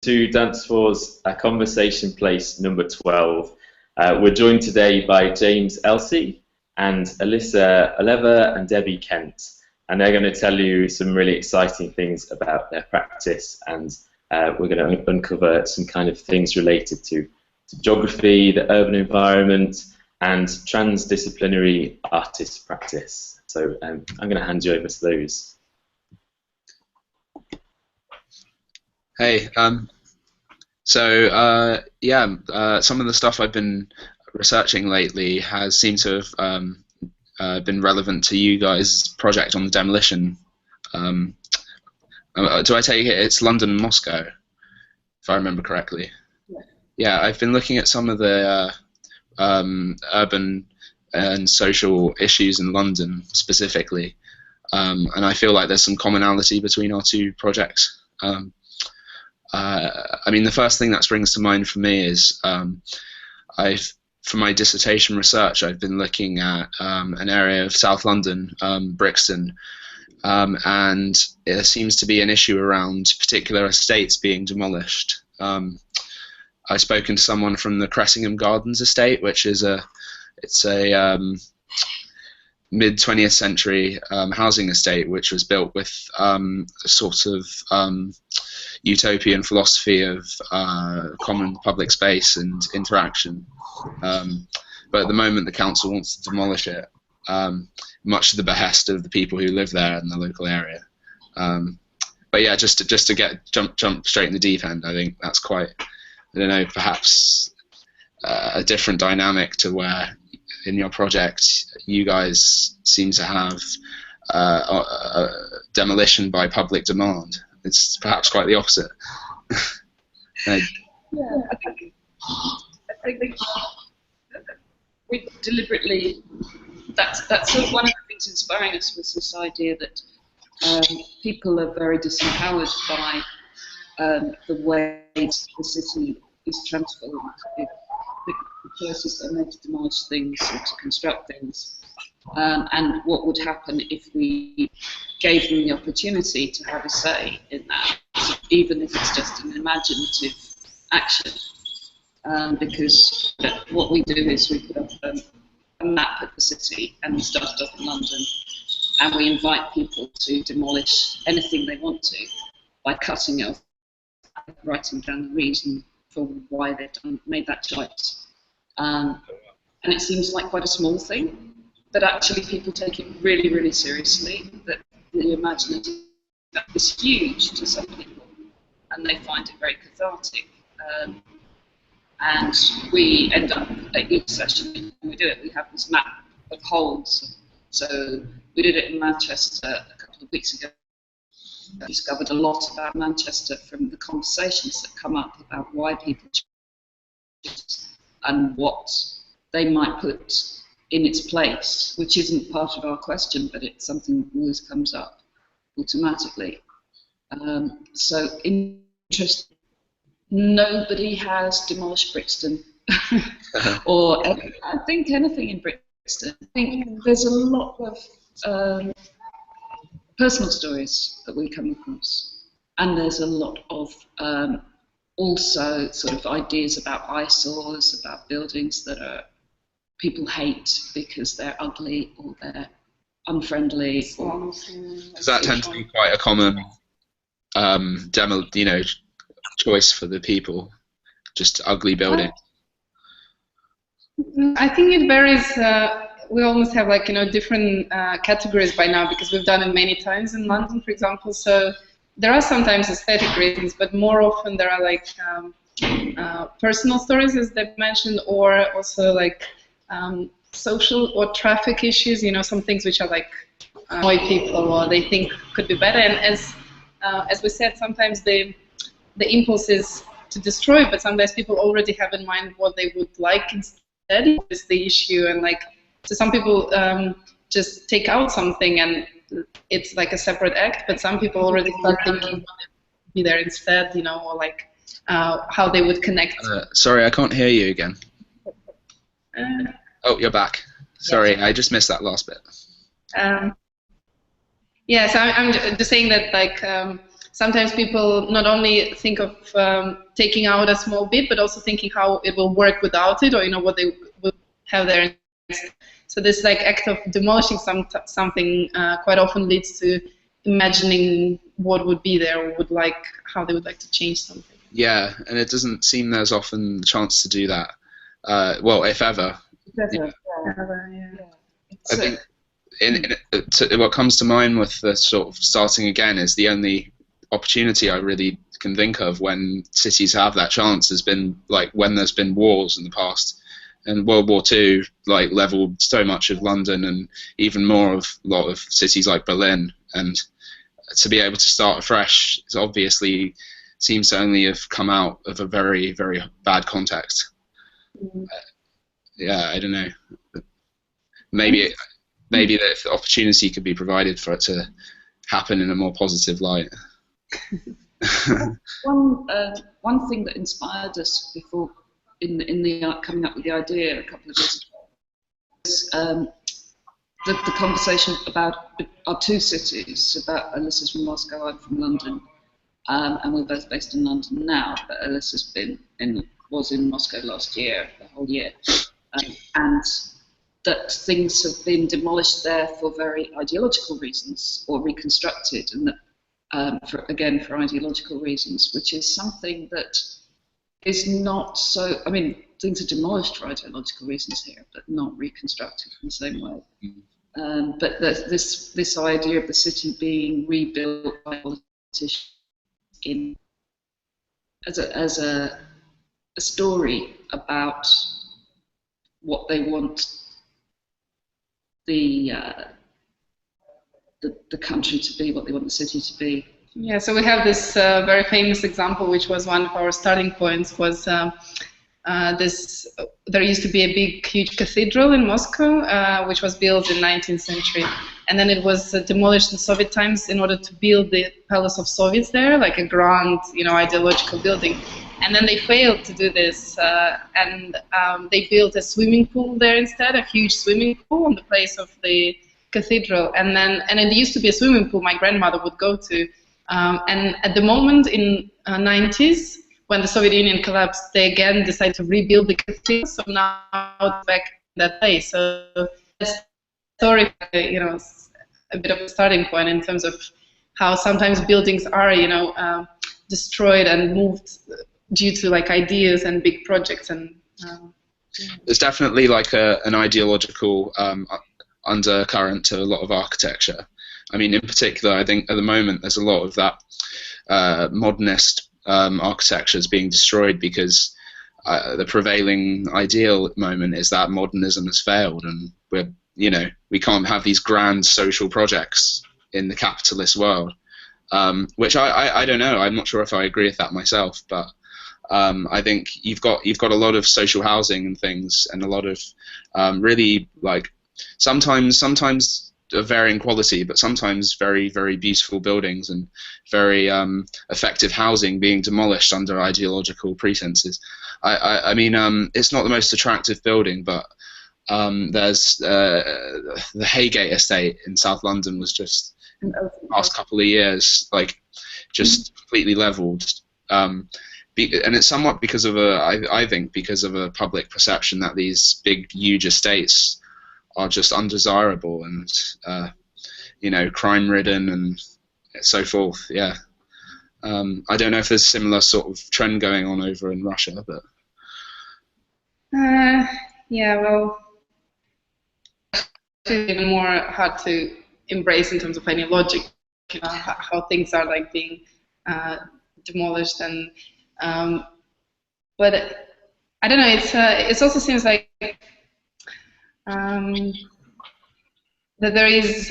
to Dance For's Conversation Place number 12. We're joined today by James Elsey and Alisa Oleva and Debbie Kent, and they're going to tell you some really exciting things about their practice, and we're going to uncover some kind of things related to geography, the urban environment, and transdisciplinary artist practice. So I'm going to hand you over to those. Hey, some of the stuff I've been researching lately has seemed to have been relevant to you guys' project on the demolition. Do I take it it's London and Moscow, if I remember correctly? Yeah, yeah, I've been looking at some of the urban and social issues in London specifically, and I feel like there's some commonality between our two projects. I mean, the first thing that springs to mind for me is for my dissertation research, I've been looking at an area of South London, Brixton, and there seems to be an issue around particular estates being demolished. I've spoken to someone from the Cressingham Gardens estate, which is a mid-20th century housing estate which was built with a sort of utopian philosophy of common public space and interaction. But at the moment the council wants to demolish it, much to the behest of the people who live there in the local area. But yeah, just to jump straight in the deep end, I think that's quite, I don't know, perhaps a different dynamic to where in your project you guys seem to have demolition by public demand. It's perhaps quite the opposite. Yeah, I think we deliberately, that's sort of one of the things inspiring us was this idea that people are very disempowered by the way the city is transformed. The choices they make to demolish things or to construct things, and what would happen if we gave them the opportunity to have a say in that, even if it's just an imaginative action. Because what we do is we put up a map of the city and the stuff in London, and we invite people to demolish anything they want to by cutting it off, writing down the reason for why they've made that choice. And it seems like quite a small thing, but actually people take it really, really seriously, that the imaginative is huge to some people, and they find it very cathartic. And we end up, at each session when we do it, we have this map of holes. So we did it in Manchester a couple of weeks ago. I discovered a lot about Manchester from the conversations that come up about why people choose and what they might put in its place, which isn't part of our question, but it's something that always comes up automatically. So interesting. Nobody has demolished Brixton, or I think anything in Brixton. I think there's a lot of personal stories that we come across, and there's a lot of also sort of ideas about eyesores, about buildings that people hate because they're ugly or they're unfriendly. Does that tend to be quite a common choice for the people, just ugly building? I think it varies. We almost have different categories by now because we've done it many times in London, for example. So there are sometimes aesthetic reasons, but more often there are personal stories, as they've mentioned, or also social or traffic issues. Some things which are annoy people or they think could be better. And as we said, sometimes the impulse is to destroy, but sometimes people already have in mind what they would like instead is the issue. And so some people just take out something and it's like a separate act, but some people already start thinking what would be there instead, or how they would connect. Sorry, I can't hear you again. Oh, you're back. Sorry, yeah. I just missed that last bit. Yeah, so I'm just saying that sometimes people not only think of taking out a small bit, but also thinking how it will work without it, or what they would have there. So this like act of demolishing something quite often leads to imagining what would be there, or how they would like to change something. Yeah, and it doesn't seem there's often the chance to do that. Well, if ever. Yeah. I think what comes to mind with the sort of starting again is the only opportunity I really can think of when cities have that chance has been like when there's been wars in the past. And World War II like leveled so much of London and even more of a lot of cities like Berlin. And to be able to start afresh is obviously seems to only have come out of a very, very bad context. Yeah, I don't know. Maybe that if the opportunity could be provided for it to happen in a more positive light. One thing that inspired us before in the coming up with the idea a couple of years ago was the conversation about our two cities. About Alisa's from Moscow, I'm from London, and we're both based in London now. But Alisa's was in Moscow last year, the whole year, and that things have been demolished there for very ideological reasons or reconstructed, and that for ideological reasons, which is something that is not so. I mean, things are demolished for ideological reasons here, but not reconstructed in the same way. But this idea of the city being rebuilt by politicians as a story about what they want the country to be, what they want the city to be. Yeah, so we have this very famous example, which was one of our starting points, was there used to be a big, huge cathedral in Moscow, which was built in the 19th century. And then it was demolished in Soviet times in order to build the Palace of Soviets there, like a grand, ideological building. And then they failed to do this, and they built a swimming pool there instead, a huge swimming pool in the place of the cathedral. And it used to be a swimming pool my grandmother would go to. And at the moment in 90s, when the Soviet Union collapsed, they again decided to rebuild the cathedral. So now it's back in that place. So that's story, a bit of a starting point in terms of how sometimes buildings are, destroyed and moved due to like ideas and big projects. And there's definitely like an ideological undercurrent to a lot of architecture. I mean, in particular, I think at the moment there's a lot of that modernist architecture is being destroyed because the prevailing ideal at the moment is that modernism has failed, and we can't have these grand social projects in the capitalist world. Which I don't know. I'm not sure if I agree with that myself, but I think you've got a lot of social housing and things, and a lot of really like sometimes of varying quality, but sometimes very, very beautiful buildings and very effective housing being demolished under ideological pretenses. I mean, it's not the most attractive building, but there's the Haygate estate in South London was just last couple of years like just completely leveled. And it's somewhat because of I think because of a public perception that these big, huge estates are just undesirable and crime-ridden and so forth. Yeah, I don't know if there's a similar sort of trend going on over in Russia, but yeah, well, it's even more hard to embrace in terms of any logic, how things are like being demolished, and but I don't know. It also seems like that there is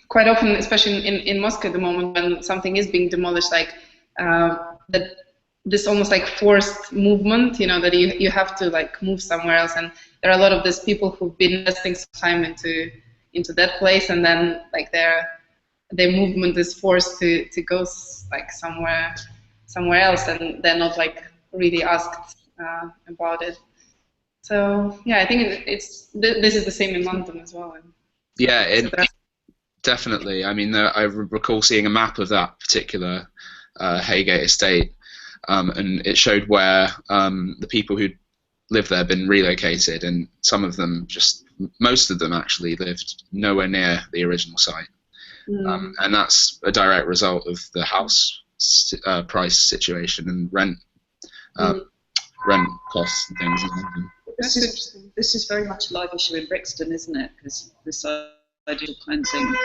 quite often, especially in Moscow at the moment, when something is being demolished, like that this almost like forced movement, that you have to like move somewhere else, and there are a lot of these people who've been investing some time into that place, and then like their movement is forced to go like somewhere else, and they're not like really asked about it. So yeah, I think this is the same in London as well. Yeah, Definitely. I mean, I recall seeing a map of that particular Haygate estate, and it showed where the people who lived there had been relocated, and most of them actually lived nowhere near the original site. And that's a direct result of the house price situation and rent costs and things. This is very much a live issue in Brixton, isn't it? Because this idea of cleansing,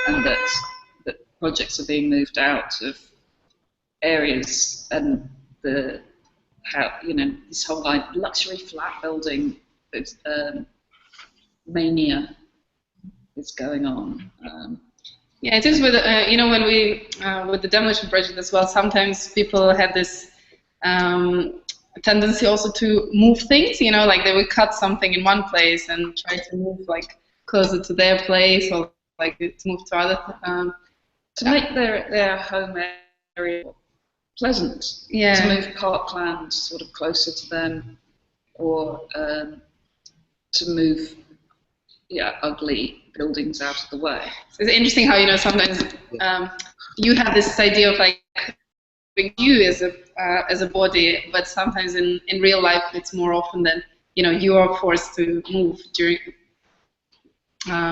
and that projects are being moved out of areas, and this whole luxury flat building mania is going on. Yeah, it is with when we with the Demolition Project as well. Sometimes people had this tendency also to move things. Like they would cut something in one place and try to move like closer to their place, or like to move to other to make their home area pleasant. Yeah. To move parkland sort of closer to them, or to move ugly buildings out of the way. So it's interesting how sometimes you have this idea of like you as a body, but sometimes in real life it's more often that you are forced to move during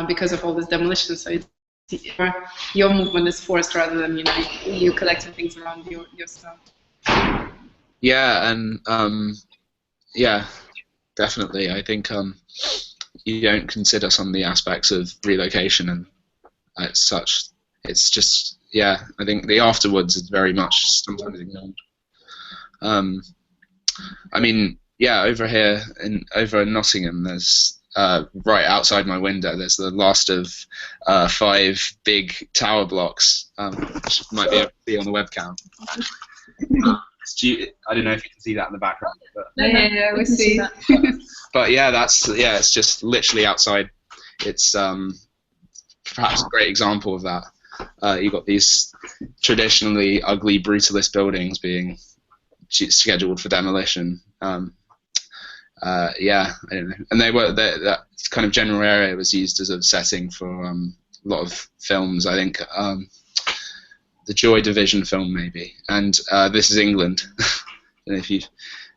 because of all this demolition. So it's your movement is forced rather than you collecting things around yourself. Yeah, and yeah, definitely. I think you don't consider some of the aspects of relocation, and as such, it's just I think the afterwards is very much sometimes ignored. I mean, over here over in Nottingham, there's right outside my window, there's the last of 5 big tower blocks, which you might be able to see on the webcam. I don't know if you can see that in the background. But yeah, we see that. But it's just literally outside. It's perhaps a great example of that. You've got these traditionally ugly, brutalist buildings being scheduled for demolition. I don't know. And that kind of general area was used as a setting for a lot of films. I think the Joy Division film, maybe, and This Is England. And if you,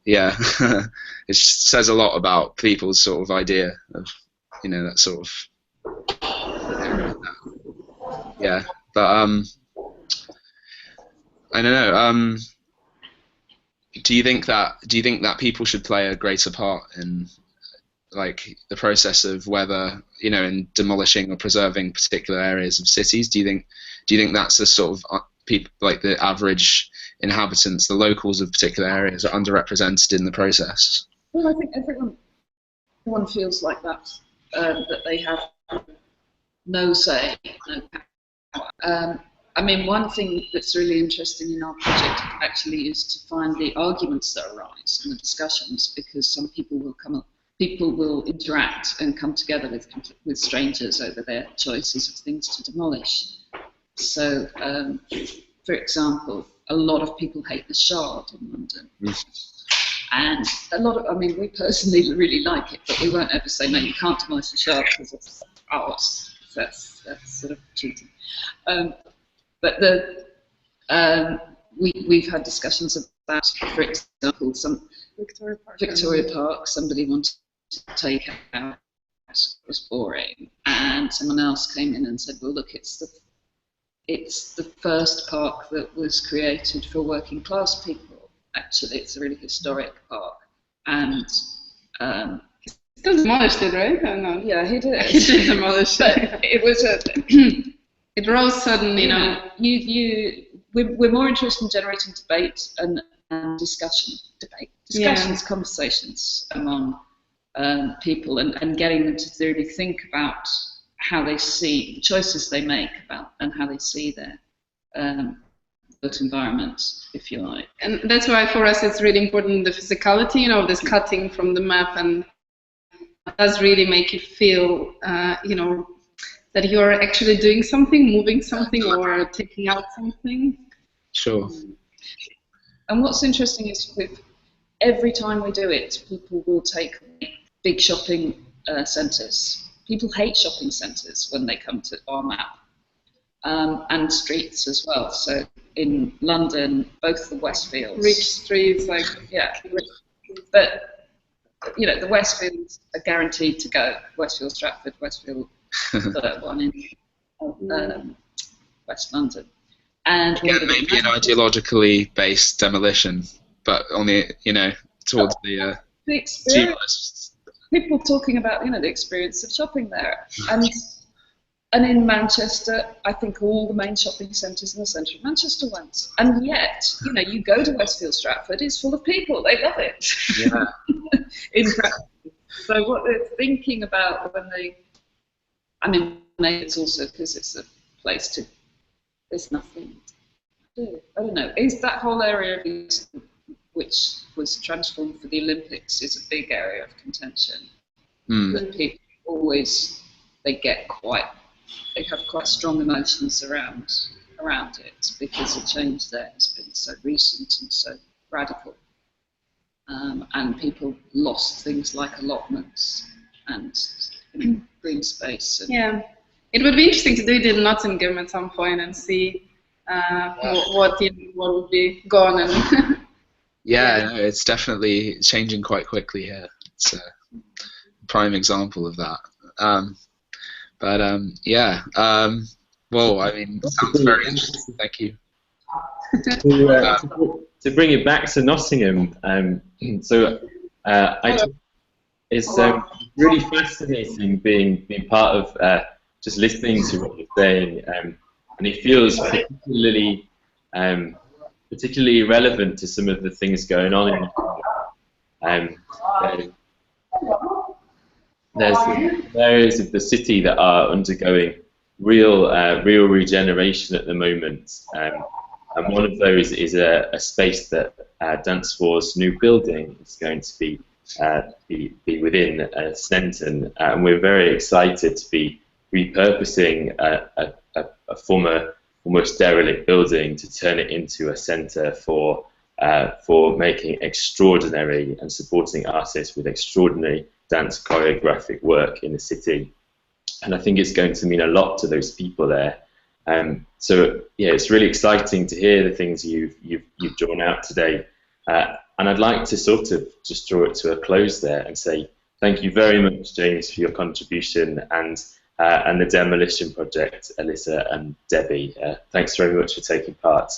it says a lot about people's sort of idea of, that sort of, But I don't know. Do you think that people should play a greater part in like the process of whether in demolishing or preserving particular areas of cities? Do you think that's the sort of people, like the average inhabitants, the locals of particular areas, are underrepresented in the process? Well, I think everyone feels like that, that they have no say, no power. I mean, one thing that's really interesting in our project actually is to find the arguments that arise in the discussions, because some people will interact and come together with strangers over their choices of things to demolish. So, for example, a lot of people hate the Shard in London. And we personally really like it, but we won't ever say, no, you can't demolish the Shard because it's ours. That's sort of cheating. But we've had discussions about, for example, some Victoria Park, somebody wanted to take out, it was boring, and someone else came in and said, well, look, it's the first park that was created for working class people. Actually, it's a really historic park, and still demolished it, right? Or no? Yeah, he did. He did demolish it. It was it rose suddenly, we're more interested in generating debate and discussions, conversations among people, and getting them to really think about how they see the choices they make about and how they see their built environment, if you like. And that's why for us it's really important, the physicality, this cutting from the map, and it does really make you feel, that you're actually doing something, moving something, or taking out something. Sure. And what's interesting is every time we do it, people will take big shopping centres. People hate shopping centres when they come to our map, and streets as well. So in London, both the Westfields, Rich streets, like yeah, but you know the Westfields are guaranteed to go. Westfield Stratford, Westfield, the one in West London, and Again, maybe an ideologically based demolition, but on the towards the experience. People talking about the experience of shopping there, and in Manchester, I think all the main shopping centres in the centre of Manchester went, and yet you go to Westfield Stratford, it's full of people. They love it. Yeah. In practice. So what they're thinking about when maybe it's also because it's a place to. There's nothing to do. I don't know. Is that whole area of Brixton, which was transformed for the Olympics, is a big area of contention. That people always they have quite strong emotions around it because the change there has been so recent and so radical, and people lost things like allotments and green space. And it would be interesting to do it in Nottingham at some point and see what would be gone. And no, it's definitely changing quite quickly here. It's a prime example of that. Well, I mean, sounds very interesting. Thank you. To bring it back to Nottingham, it's really fascinating being part of just listening to what you're saying, and it feels particularly relevant to some of the things going on in Nottingham. There's areas of the city that are undergoing real regeneration at the moment, and one of those is a space that Dance For's new building is going to be within Sneinton, and we're very excited to be repurposing a former almost derelict building to turn it into a centre for making extraordinary and supporting artists with extraordinary dance choreographic work in the city, and I think it's going to mean a lot to those people there. So yeah, it's really exciting to hear the things you've drawn out today, and I'd like to sort of just draw it to a close there and say thank you very much, James, for your contribution, and the Demolition Project, Alisa and Debbie. Thanks very much for taking part.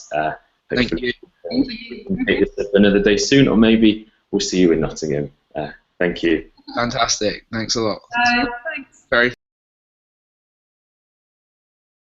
Thank you. We can take this up another day soon, or maybe we'll see you in Nottingham. Thank you. Fantastic. Thanks a lot. thanks. Very